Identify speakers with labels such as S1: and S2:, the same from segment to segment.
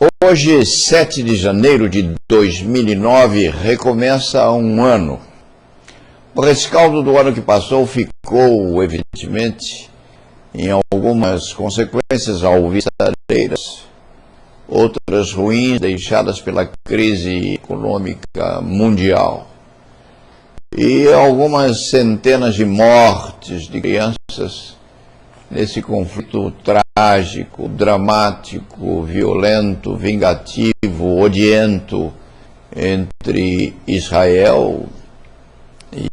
S1: Hoje, 7 de janeiro de 2009, recomeça um ano. O rescaldo do ano que passou ficou, evidentemente, em algumas consequências alvissareiras, outras ruins deixadas pela crise econômica mundial. E algumas centenas de mortes de crianças nesse conflito trágico, dramático, violento, vingativo, odiento entre Israel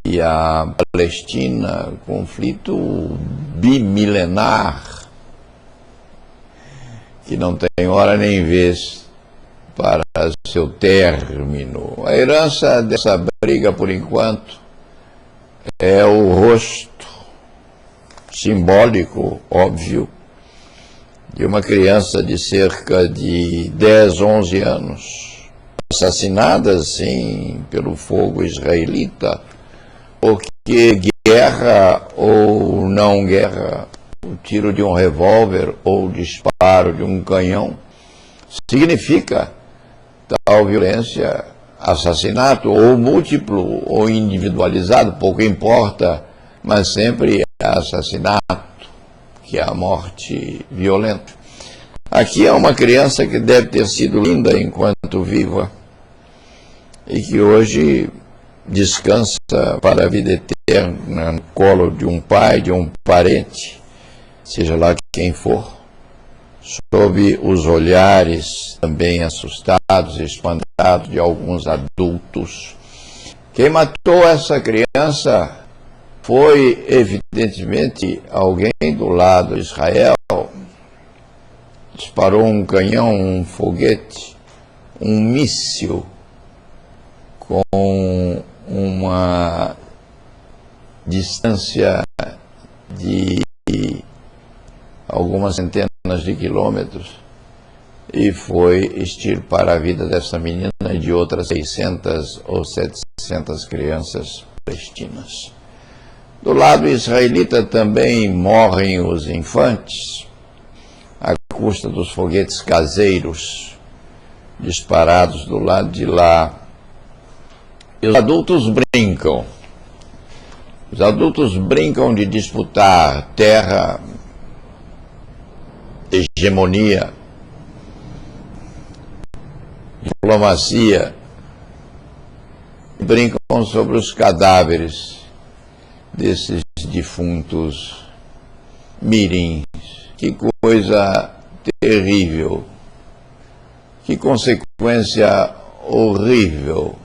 S1: e a Palestina, conflito bimilenar, que não tem hora nem vez para seu término. A herança dessa briga, por enquanto, é o rosto simbólico, óbvio, de uma criança de cerca de 10, 11 anos, assassinada, sim, pelo fogo israelita, porque guerra ou não guerra, o tiro de um revólver ou o disparo de um canhão, significa tal violência, assassinato, ou múltiplo, ou individualizado, pouco importa, mas sempre assassinato, que é a morte violenta. Aqui é uma criança que deve ter sido linda enquanto viva e que hoje descansa para a vida eterna no colo de um pai, de um parente, seja lá quem for, sob os olhares também assustados e espantados de alguns adultos. Quem matou essa criança foi, evidentemente, alguém do lado de Israel. Disparou um canhão, um foguete, um míssil com uma distância de algumas centenas de quilômetros e foi extirpar a vida dessa menina e de outras 600 ou 700 crianças palestinas. Do lado israelita também morrem os infantes, à custa dos foguetes caseiros disparados do lado de lá. E os adultos brincam. Os adultos brincam de disputar terra, hegemonia, diplomacia, e brincam sobre os cadáveres desses defuntos mirins. Que coisa terrível, que consequência horrível.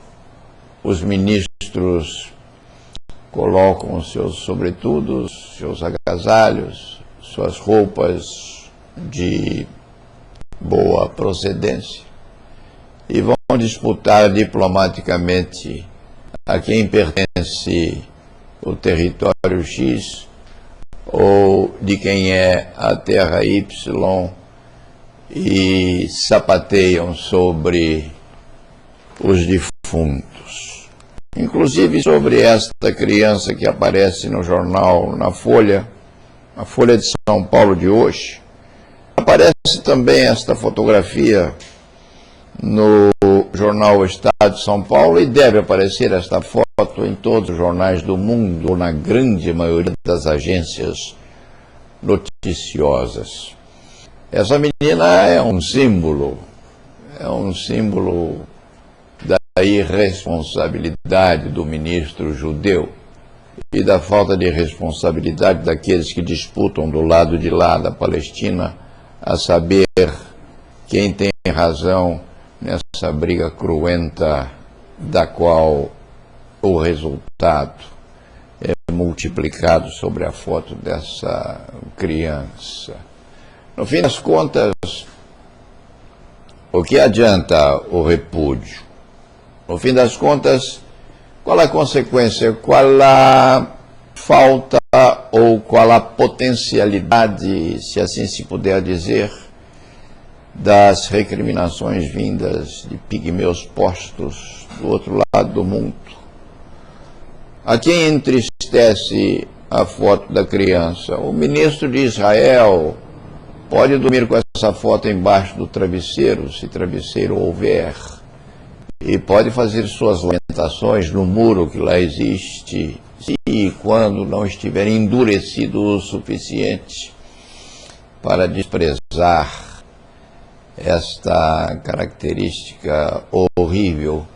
S1: Os ministros colocam seus sobretudos, seus agasalhos, suas roupas de boa procedência e vão disputar diplomaticamente a quem pertence o território X ou de quem é a terra Y e sapateiam sobre os defuntos. Inclusive sobre esta criança que aparece no jornal, na Folha de São Paulo de hoje, aparece também esta fotografia no jornal Estado de São Paulo e deve aparecer esta foto em todos os jornais do mundo, ou na grande maioria das agências noticiosas. Essa menina é um símbolo da irresponsabilidade do ministro judeu e da falta de responsabilidade daqueles que disputam do lado de lá da Palestina, a saber quem tem razão nessa briga cruenta da qual o resultado é multiplicado sobre a foto dessa criança. No fim das contas, o que adianta o repúdio? No fim das contas, qual a consequência, qual a falta ou qual a potencialidade, se assim se puder dizer, das recriminações vindas de pigmeus postos do outro lado do mundo? A quem entristece a foto da criança? O ministro de Israel pode dormir com essa foto embaixo do travesseiro, se travesseiro houver, e pode fazer suas lamentações no muro que lá existe, e quando não estiver endurecido o suficiente para desprezar esta característica horrível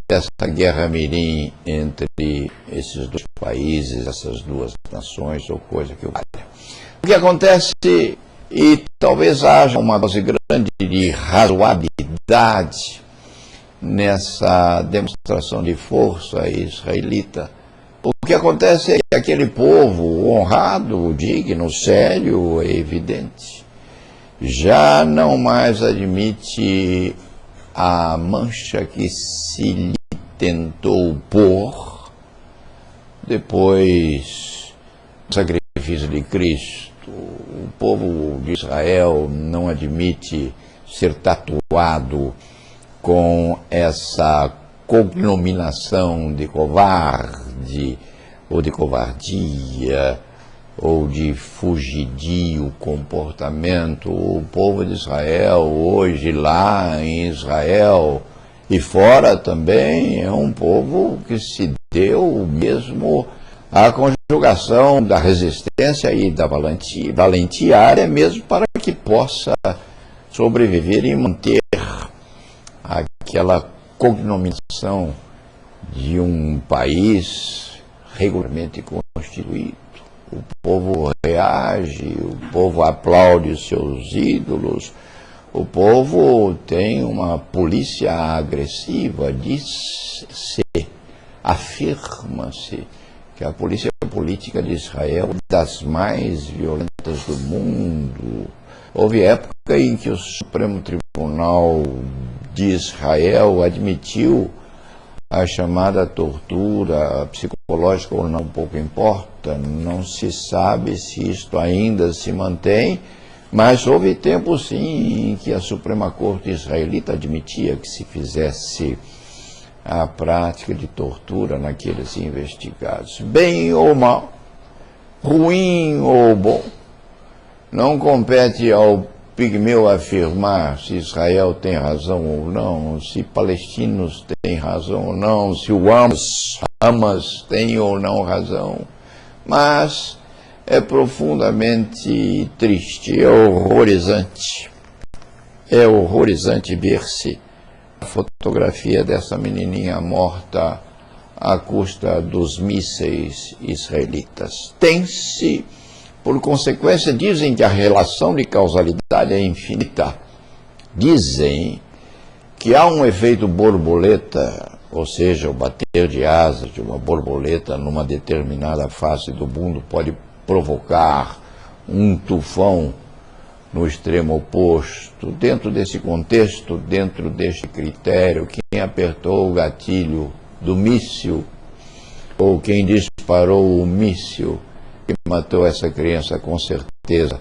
S1: dessa guerra mirim entre esses dois países, essas duas nações, ou coisa que valha. O que acontece, e talvez haja uma dose grande de razoabilidade nessa demonstração de força israelita, o que acontece é que aquele povo honrado, digno, sério, é evidente, já não mais admite a mancha que se lhe tentou pôr depois do sacrifício de Cristo. O povo de Israel não admite ser tatuado com essa cognominação de covarde, ou de covardia, ou de fugidio comportamento. O povo de Israel, hoje lá em Israel e fora também, é um povo que se deu mesmo à conjugação da resistência e da valentia área mesmo para que possa sobreviver e manter aquela cognominação de um país regularmente constituído. O povo reage, o povo aplaude os seus ídolos, o povo tem uma polícia agressiva, diz-se, afirma-se que a polícia política de Israel é das mais violentas do mundo. Houve época em que o Supremo Tribunal de Israel admitiu a chamada tortura psicológica ou não, pouco importa, não se sabe se isto ainda se mantém, mas houve tempo sim em que a Suprema Corte israelita admitia que se fizesse a prática de tortura naqueles investigados. Bem ou mal, ruim ou bom, não compete ao pigmeu afirmar se Israel tem razão ou não, se palestinos têm razão ou não, se o Hamas tem ou não razão, mas é profundamente triste, é horrorizante ver-se a fotografia dessa menininha morta à custa dos mísseis israelitas. Tem-se, por consequência, dizem que a relação de causalidade é infinita. Dizem que há um efeito borboleta, ou seja, o bater de asas de uma borboleta numa determinada face do mundo pode provocar um tufão no extremo oposto. Dentro desse contexto, dentro deste critério, quem apertou o gatilho do míssil, ou quem disparou o míssil que matou essa criança, com certeza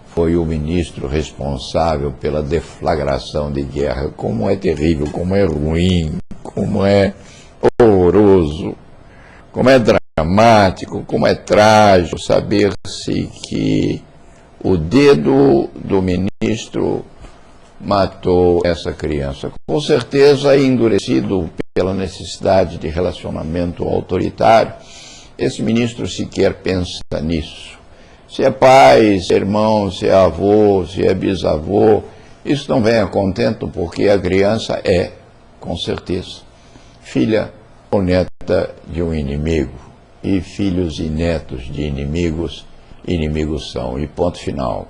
S1: foi o ministro responsável pela deflagração de guerra. Como é terrível, como é ruim, como é horroroso, como é dramático, como é trágico saber-se que o dedo do ministro matou essa criança. Com certeza, endurecido pela necessidade de relacionamento autoritário, esse ministro sequer pensa nisso. Se é pai, se é irmão, se é avô, se é bisavô, isso não vem a contento, porque a criança é, com certeza, filha ou neta de um inimigo. E filhos e netos de inimigos, inimigos são. E ponto final.